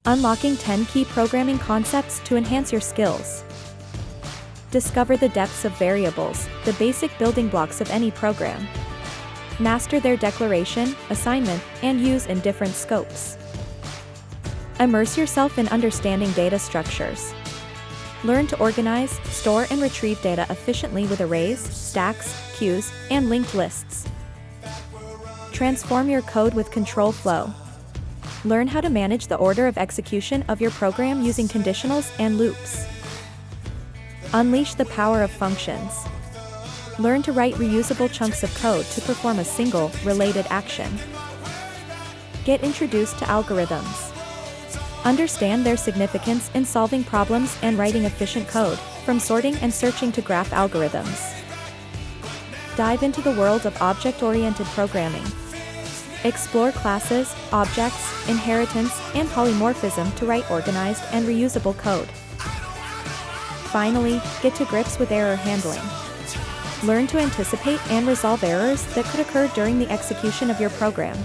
Unlocking 10 key programming concepts to enhance your skills. Discover the depths of variables, the basic building blocks of any program. Master their declaration, assignment, and use in different scopes. Immerse yourself in understanding data structures. Learn to organize, store and retrieve data efficiently with arrays, stacks, queues, and linked lists. Transform your code with control flow. Learn how to manage the order of execution of your program using conditionals and loops. Unleash the power of functions. Learn to write reusable chunks of code to perform a single, related action. Get introduced to algorithms. Understand their significance in solving problems and writing efficient code, from sorting and searching to graph algorithms. Dive into the world of object-oriented programming. Explore classes, objects, inheritance, and polymorphism to write organized and reusable code. Finally, get to grips with error handling. Learn to anticipate and resolve errors that could occur during the execution of your program.